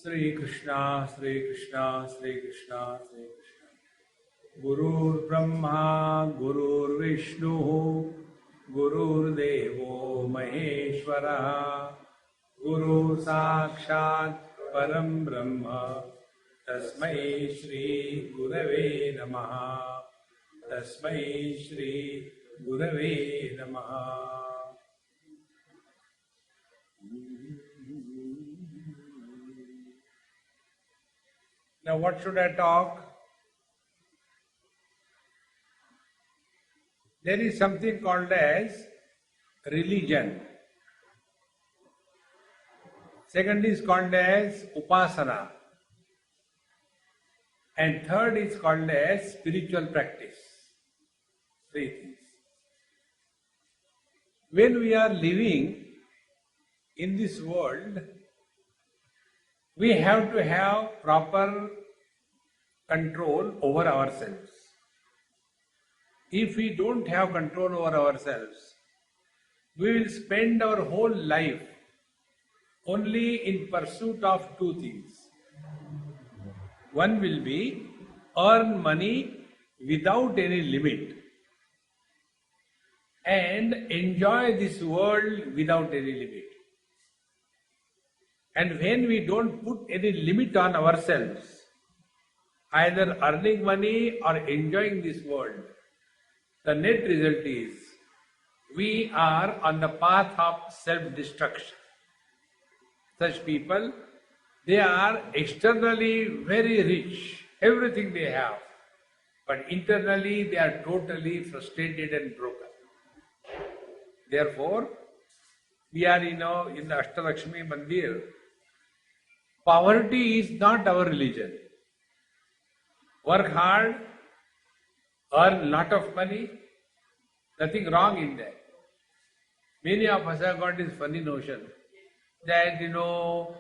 Sri Krishna, Sri Krishna, Sri Krishna, Sri Krishna. Gurur Brahma, Gurur Vishnu, Gurur Devo Maheshwara, Guru Sakshat Param Brahma, Tasmai Shri Gurave Namaha, Tasmai Shri Gurave Namaha. Now what should I talk? There is something called as religion. Second is called as upasana. And third is called as spiritual practice. Three things. When we are living in this world, we have to have proper control over ourselves. If we don't have control over ourselves, we will spend our whole life only in pursuit of two things. One will be earn money without any limit and enjoy this world without any limit. And when we don't put any limit on ourselves, either earning money or enjoying this world, the net result is we are on the path of self-destruction. Such people, they are externally very rich, everything they have, but internally they are totally frustrated and broken. Therefore, we are in the Ashtalakshmi Mandir. Poverty is not our religion. Work hard, earn lot of money, nothing wrong in that. Many of us have got this funny notion that,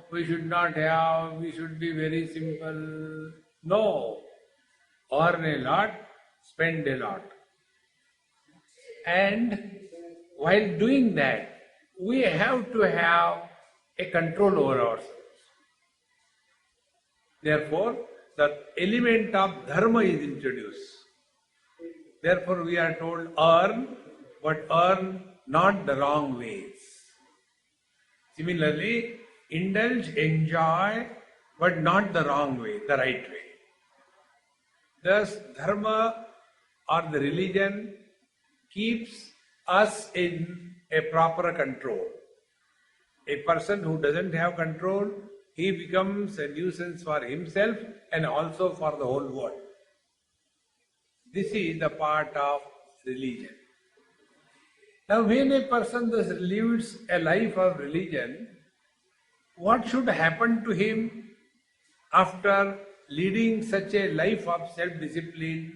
we should not have, we should be very simple. No. Earn a lot, spend a lot. And while doing that, we have to have a control over ourselves. Therefore, the element of dharma is introduced. Therefore, we are told earn, but earn not the wrong ways. Similarly, indulge, enjoy, but not the wrong way, the right way. Thus, dharma or the religion keeps us in a proper control. A person who doesn't have control, he becomes a nuisance for himself and also for the whole world. This is the part of religion. Now, when a person thus lives a life of religion, what should happen to him after leading such a life of self-discipline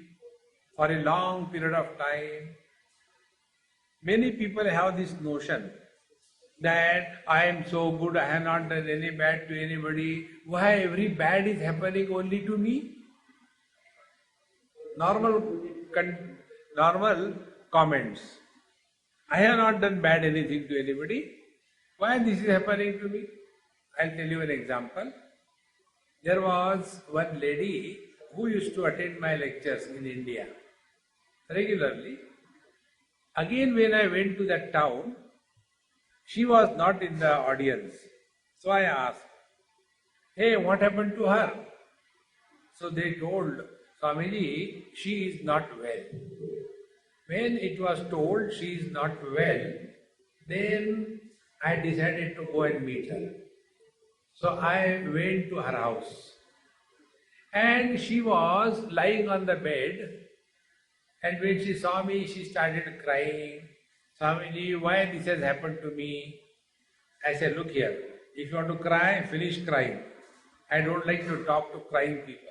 for a long period of time? Many people have this notion that I am so good, I have not done any bad to anybody. Why every bad is happening only to me? Normal comments. I have not done bad anything to anybody. Why this is happening to me? I'll tell you an example. There was one lady who used to attend my lectures in India regularly. Again, when I went to that town, she was not in the audience. So I asked, hey, what happened to her? So they told, Swamiji, she is not well. When it was told she is not well, then I decided to go and meet her. So I went to her house. And she was lying on the bed. And when she saw me, she started crying. Swamiji, why this has happened to me? I said, look here, if you want to cry, finish crying. I don't like to talk to crying people.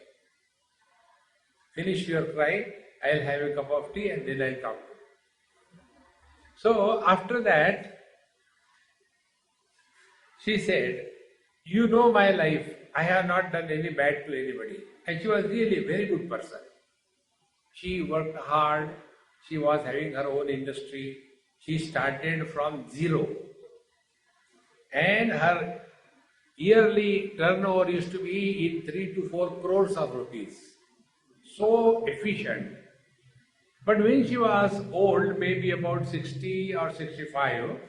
Finish your cry, I'll have a cup of tea and then I'll talk to you. So after that, she said, you know my life, I have not done any bad to anybody. And she was really a very good person. She worked hard, she was having her own industry. She started from zero. And her yearly turnover used to be in 3 to 4 crores of rupees. So efficient. But when she was old, maybe about 60 or 65,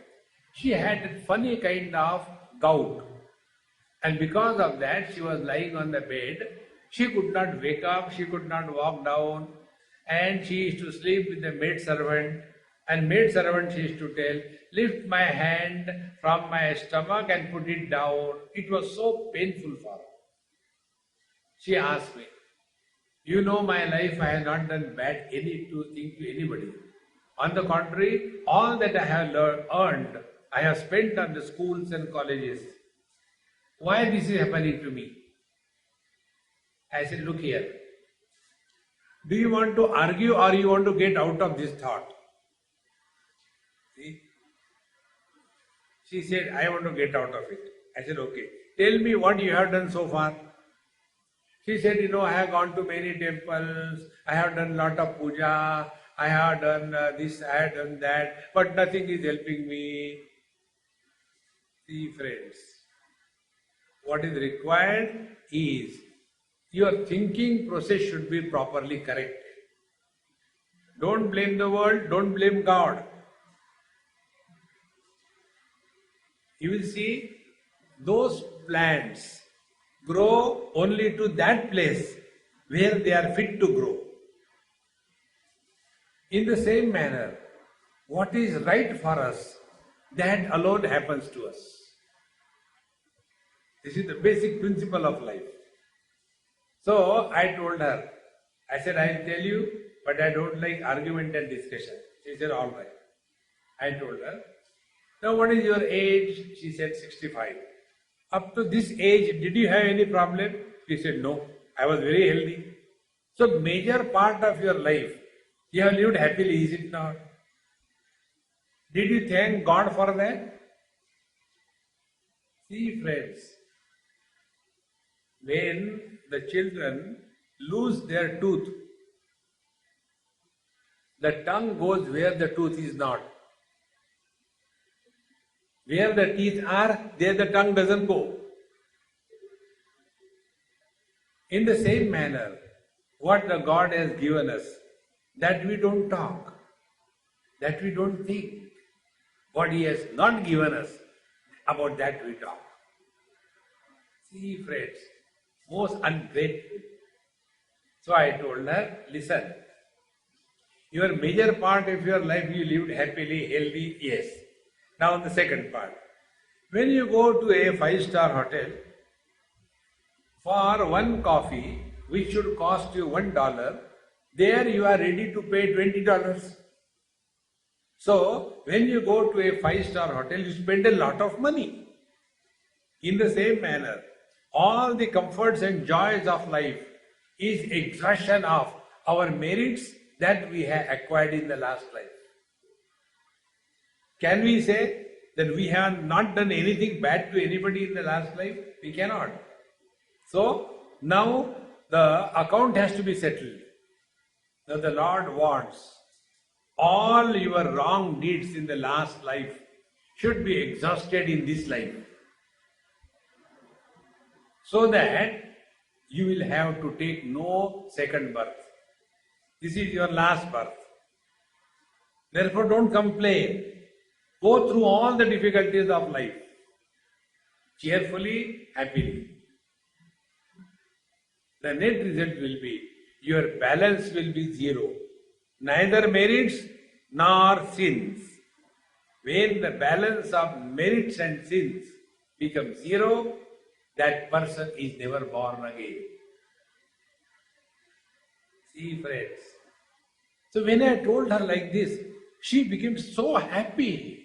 she had a funny kind of gout. And because of that, she was lying on the bed. She could not wake up, she could not walk down, and she used to sleep with the maid servant. And maid servant, she used to tell, lift my hand from my stomach and put it down. It was so painful for her. She asked me, you know my life, I have not done bad thing to anybody. On the contrary, all that I have earned, I have spent on the schools and colleges. Why this is happening to me? I said, look here. Do you want to argue or you want to get out of this thought? See? She said, I want to get out of it. I said, okay. Tell me what you have done so far. She said, I have gone to many temples, I have done lot of puja, I have done this, I have done that, but nothing is helping me. See, friends, what is required is your thinking process should be properly corrected. Don't blame the world, don't blame God. You will see those plants grow only to that place where they are fit to grow. In the same manner, what is right for us, that alone happens to us. This is the basic principle of life. So I told her, I said, I'll tell you, but I don't like argument and discussion. She said, all right. I told her, now what is your age? She said, 65. Up to this age, did you have any problem? She said, no, I was very healthy. So major part of your life, you have lived happily, is it not? Did you thank God for that? See, friends, when the children lose their tooth, the tongue goes where the tooth is not. Where the teeth are, there the tongue doesn't go. In the same manner, what the God has given us, that we don't talk, that we don't think. What He has not given us, about that we talk. See, friends, most ungrateful. So I told her, listen, your major part of your life you lived happily, healthy, yes. Now the second part. When you go to a 5-star hotel, for one coffee, which should cost you $1, there you are ready to pay $20. So, when you go to a 5-star hotel, you spend a lot of money. In the same manner, all the comforts and joys of life is exhaustion of our merits that we have acquired in the last life. Can we say that we have not done anything bad to anybody in the last life? We cannot. So, now the account has to be settled. Now the Lord wants all your wrong deeds in the last life should be exhausted in this life, so that you will have to take no second birth. This is your last birth. Therefore, don't complain. Go through all the difficulties of life cheerfully, happily. The net result will be your balance will be zero. Neither merits nor sins. When the balance of merits and sins becomes zero, that person is never born again. See, friends. So when I told her like this, she became so happy.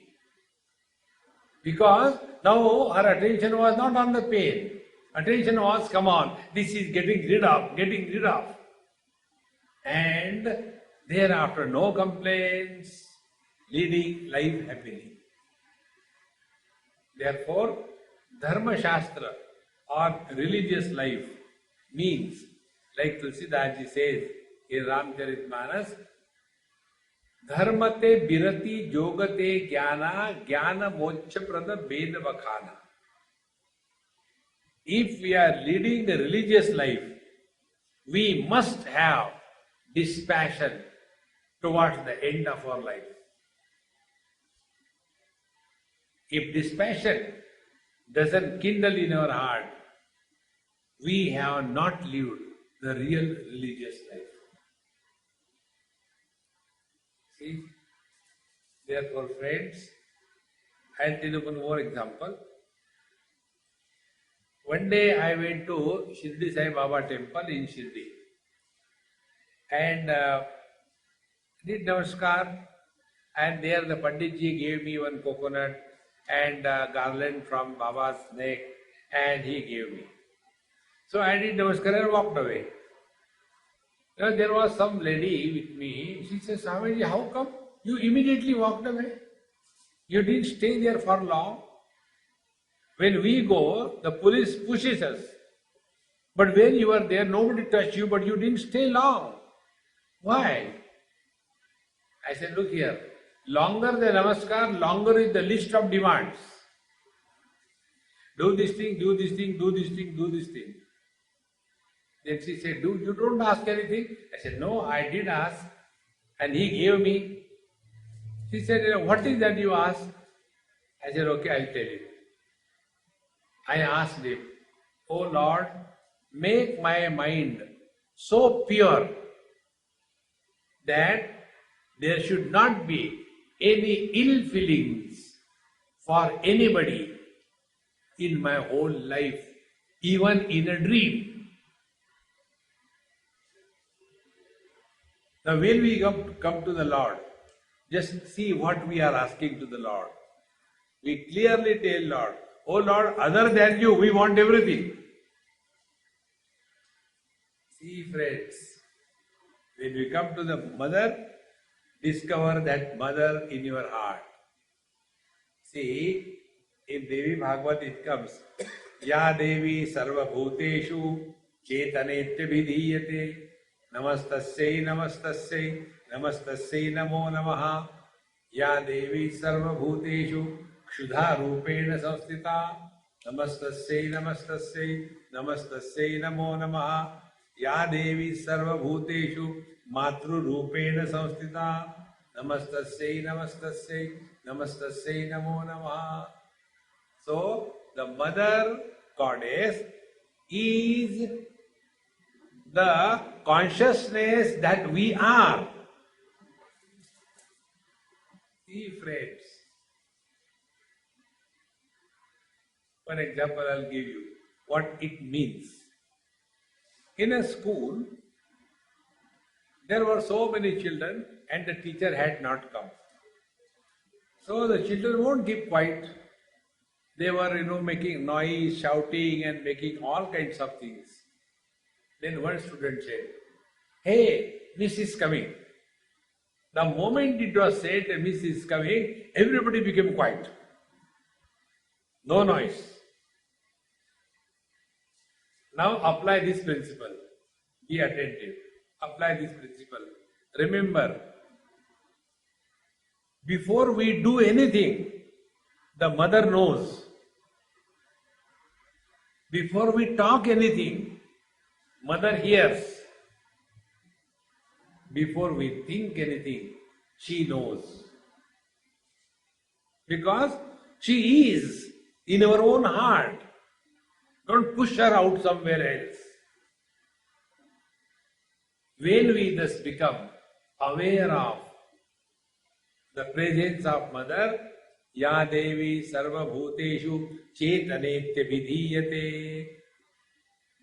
Because now her attention was not on the pain. Attention was, come on, this is getting rid of. And thereafter, no complaints, leading life happily. Therefore, Dharma Shastra or religious life means, like Tulsidas ji says in Ramcharitmanas, Dharmate birati jogate jnana jnana moksha prada veda vakhana. if we are leading the religious life, we must have dispassion towards the end of our life. If dispassion doesn't kindle in our heart, we have not lived the real religious life. See, therefore, friends, I'll tell you one more example. One day I went to Shirdi Sai Baba temple in Shirdi and did namaskar, and there the Panditji gave me one coconut and a garland from Baba's neck, and he gave me. So I did namaskar and walked away. Now there was some lady with me. She said, Swamiji, how come you immediately walked away? You didn't stay there for long. When we go, the police pushes us. But when you were there, nobody touched you, but you didn't stay long. Why? I said, look here, longer the namaskar, longer is the list of demands. Do this thing, do this thing, do this thing, do this thing. Then she said, you don't ask anything? I said, no, I did ask. And he gave me. She said, what is that you asked? I said, okay, I'll tell you. I asked him, oh Lord, make my mind so pure that there should not be any ill feelings for anybody in my whole life, even in a dream. Now when we come to the Lord, just see what we are asking to the Lord. We clearly tell Lord, oh Lord, other than you, we want everything. See friends, when we come to the mother, discover that mother in your heart. See, in Devi Bhagavad it comes, Ya Devi Sarva Bhuteshu Chetanetya Vidhiyate Namastasya Namastasya Namastasya Namo Namaha Ya Devi Sarva Bhuteshu Kshudha Rupena Samstita Namastasya Namastasya Namastasya Namo Namaha Ya Devi Sarva Bhuteshu Matru Rupena Samstita Namastasya Namastasya Namastasya Namo Namaha. So, the mother goddess is the consciousness that we are. See friends, one example I'll give you, what it means. In a school, there were so many children and the teacher had not come. So the children won't keep quiet. They were, making noise, shouting and making all kinds of things. Then one student said, hey, Miss is coming. The moment it was said Miss is coming, everybody became quiet. No noise. Now apply this principle. Be attentive. Apply this principle. Remember, before we do anything, the mother knows. Before we talk anything, mother hears. Before we think anything, she knows. Because she is in our own heart. Don't push her out somewhere else. When we thus become aware of the presence of mother, Ya Devi Sarva Bhuteshu Chetanetya Vidhiyate,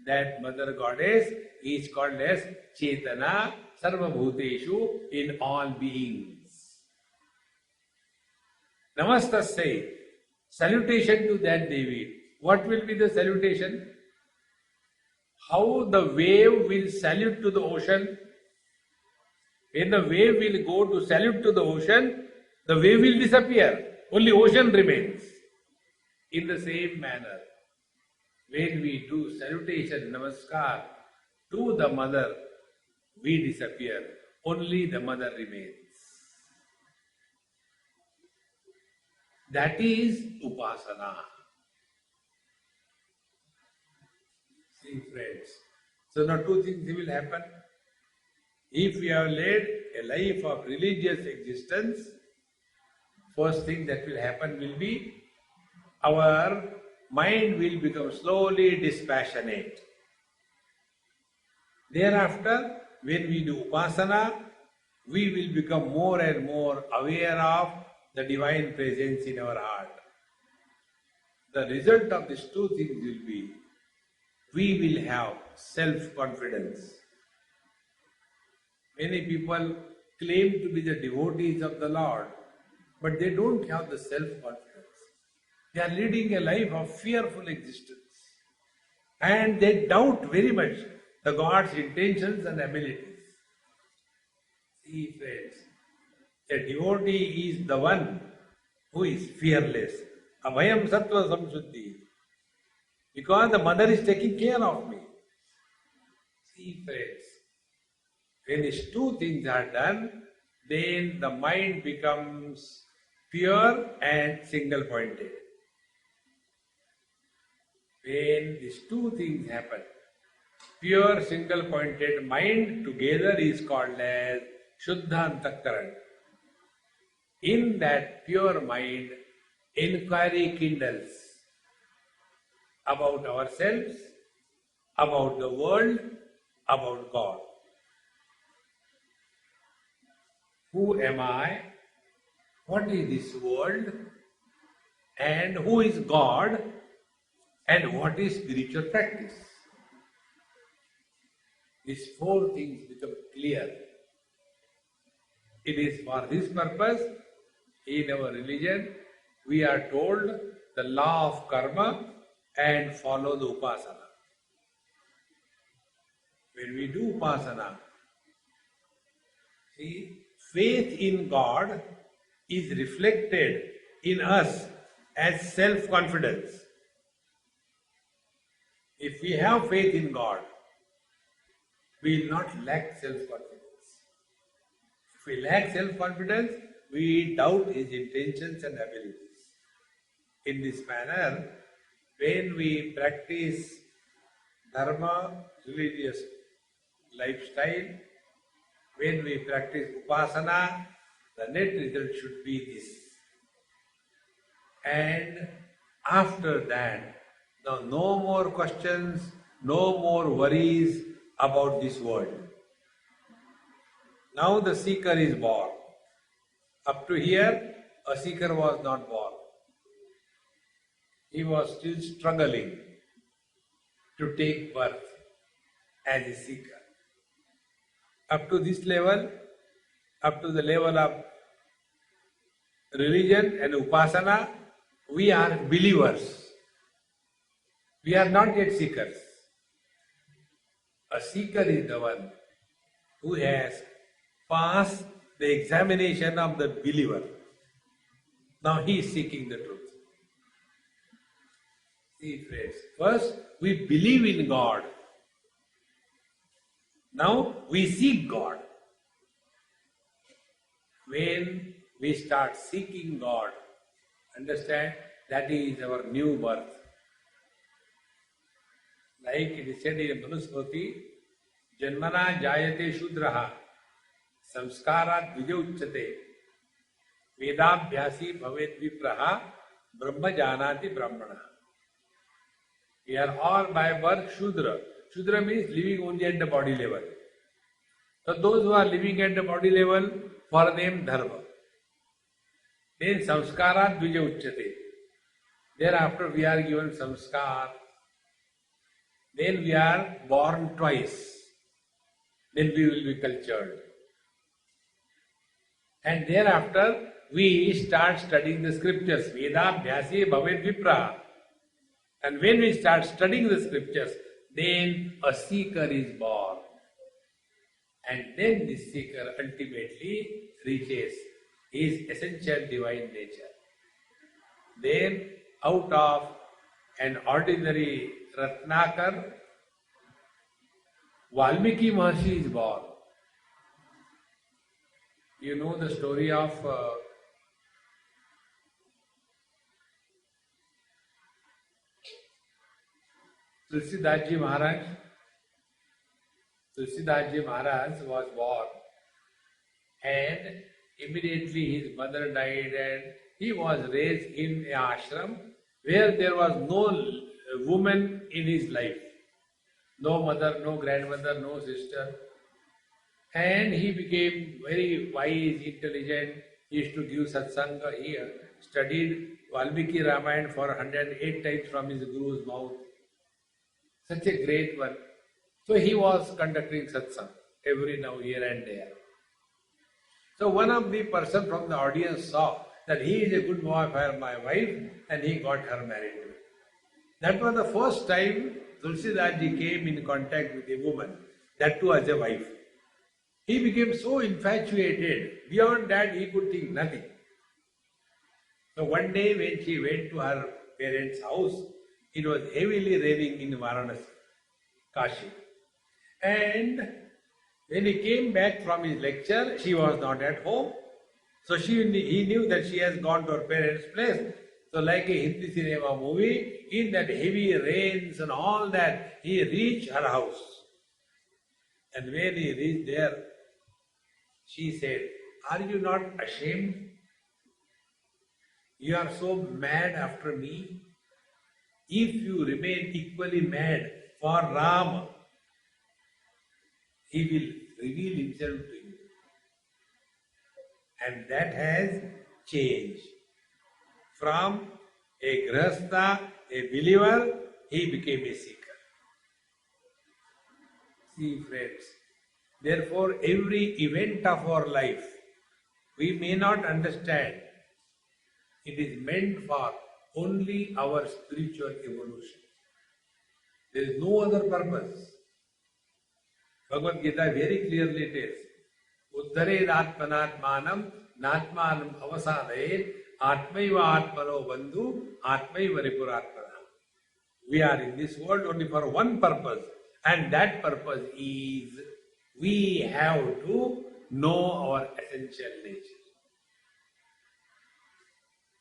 that mother goddess is called as Chetana Sarva Bhuteshu, in all beings. Namastasya, salutation to that Devi. What will be the salutation? How the wave will salute to the ocean. When the wave will go to salute to the ocean, the wave will disappear. Only ocean remains. In the same manner, when we do salutation, namaskar to the mother, we disappear. Only the mother remains. That is upasana. See, friends. So now two things will happen. If we have led a life of religious existence, first thing that will happen will be our mind will become slowly dispassionate. Thereafter, when we do upasana, we will become more and more aware of the divine presence in our heart. The result of these two things will be, we will have self-confidence. Many people claim to be the devotees of the Lord, but they don't have the self-confidence. They are leading a life of fearful existence. And they doubt very much the God's intentions and abilities. See, friends, a devotee is the one who is fearless. Abhayam sattva samshuddhi. Because the mother is taking care of me. See, friends, when these two things are done, then the mind becomes pure and single-pointed. When these two things happen, pure single-pointed mind together is called as Shuddha Antakaran. In that pure mind, inquiry kindles about ourselves, about the world, about God. Who am I? What is this world? And who is God? And what is spiritual practice? These four things become clear. It is for this purpose, in our religion, we are told the law of karma and follow the upasana. When we do upasana, see, faith in God is reflected in us as self-confidence. If we have faith in God, we will not lack self-confidence. If we lack self-confidence, we doubt His intentions and abilities. In this manner, when we practice dharma, religious lifestyle, when we practice upasana, the net result should be this. And after that, now no more questions, no more worries about this world. Now the seeker is born. Up to here, a seeker was not born. He was still struggling to take birth as a seeker. Up to this level, up to the level of religion and upasana, we are believers. We are not yet seekers. A seeker is the one who has passed the examination of the believer. Now he is seeking the truth. See, friends, first we believe in God. Now we seek God. When we start seeking God, understand that is our new birth. Like it is said in Manusmriti, Janmana jayate shudraha, samskarat vijauchyate, vedabhyasi bhavet vipraha, brahma janati brahmana. We are all by birth Shudra. Shudra means living only at the body level. So those who are living at the body level, for them dharma. Then samskarat dvija uchyate. Thereafter we are given samskar. Then we are born twice. Then we will be cultured. And thereafter we start studying the scriptures. Vedabhyasi bhavet vipra. And when we start studying the scriptures, then a seeker is born. And then this seeker ultimately reaches his essential divine nature. Then out of an ordinary Ratnakar, Valmiki Maharshi is born. You know the story of Tulsidas Ji Maharaj. Tulsidas Ji Maharaj was born and immediately his mother died and he was raised in an ashram where there was no woman in his life. No mother, no grandmother, no sister. And he became very wise, intelligent. He used to give satsanga. He studied Valmiki Ramayana for 108 times from his guru's mouth. Such a great one. So he was conducting satsang every now, here and there. So one of the person from the audience saw that he is a good boy for my wife and he got her married. That was the first time Tulsidas Ji came in contact with a woman, that too as a wife. He became so infatuated, beyond that he could think nothing. So one day when she went to her parents' house, it was heavily raining in Varanasi, Kashi. And when he came back from his lecture, she was not at home. So he knew that she has gone to her parents' place. So like a Hindi cinema movie, in that heavy rains and all that, he reached her house. And when he reached there, she said, "Are you not ashamed? You are so mad after me. If you remain equally mad for Ram, he will reveal himself to you." And that has changed. From a grahastha, a believer, he became a seeker. See, friends, therefore every event of our life, we may not understand. It is meant for only our spiritual evolution. There is no other purpose. Bhagavad Gita very clearly tells, Uddhared Atmanatmanam Natmanam Avasadayet Atmaiva Atmano Bandhu Atmaiva Ripuratmana. We are in this world only for one purpose, and that purpose is we have to know our essential nature.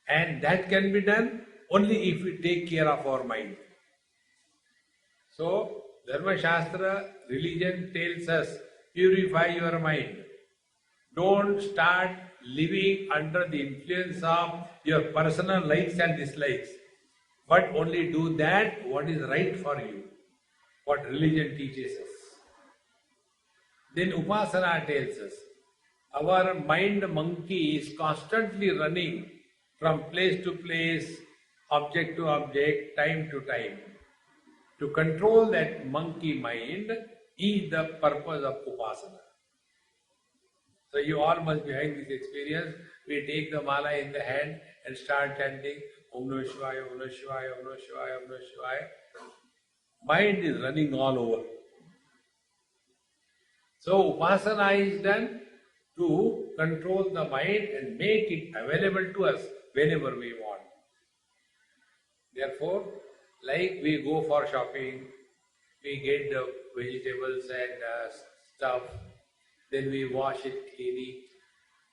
And that can be done only if we take care of our mind. So, Dharma Shastra, religion tells us, purify your mind. Don't start living under the influence of your personal likes and dislikes, but only do that what is right for you, what religion teaches us. Then Upasana tells us, our mind monkey is constantly running from place to place, object to object, time to time. To control that monkey mind is the purpose of Upasana. So you all must be having this experience. We take the mala in the hand and start chanting Om Namah Shivaya, Om Namah Shivaya, Om Namah Shivaya, Om Namah Shivaya. Mind is running all over. So Upasana is done to control the mind and make it available to us whenever we want. Therefore, like we go for shopping, we get the vegetables and stuff, then we wash it cleanly.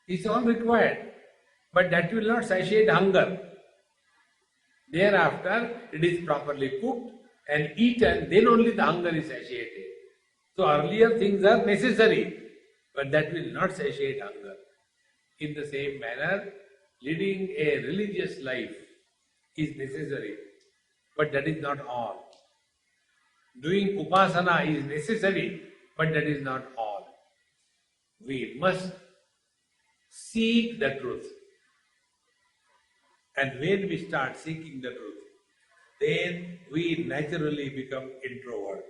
It's all required, but that will not satiate hunger. Thereafter, it is properly cooked and eaten, then only the hunger is satiated. So earlier things are necessary, but that will not satiate hunger. In the same manner, leading a religious life is necessary, but that is not all. Doing upasana is necessary, but that is not all. We must seek the truth. And when we start seeking the truth, then we naturally become introvert.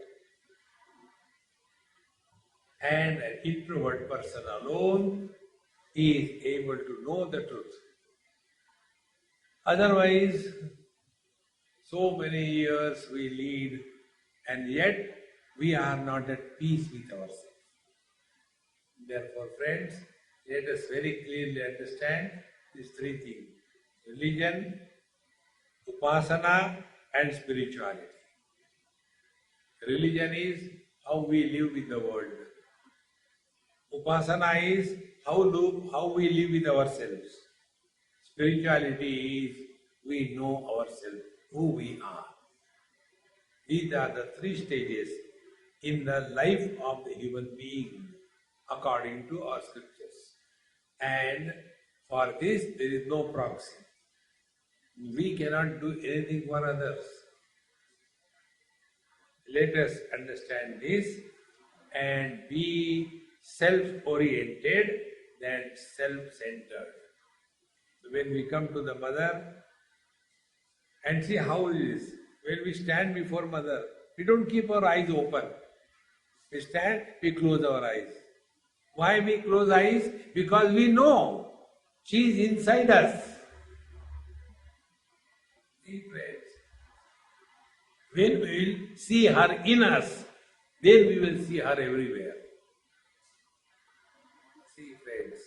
And an introvert person alone is able to know the truth. Otherwise, so many years we lead, and yet we are not at peace with ourselves. Therefore, friends, let us very clearly understand these three things: religion, upasana, and spirituality. Religion is how we live with the world. Upasana is how we live with ourselves. Spirituality is we know ourselves, who we are. These are the three stages in the life of the human being according to our scriptures. And for this there is no proxy. We cannot do anything for others. Let us understand this and be self-oriented than self-centered. When we come to the mother and see how it is, when we stand before mother, we don't keep our eyes open. We stand, we close our eyes. Why we close eyes? Because we know she is inside us. See, friends, when we will see her in us, then we will see her everywhere. See, friends,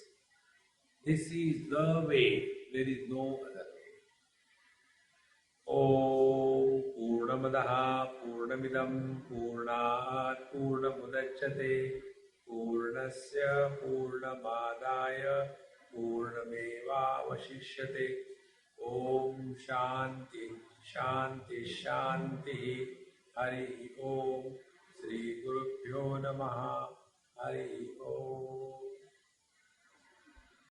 this is the way. There is no other way. Om Purnamadaha Purnamidam Purnat Purnamudachyate Purnasya Purnamadaya Purnameva Vashishyate. Om Shanti Shanti Shanti. Hari Om. Sri Gurubhyo Namaha. Hari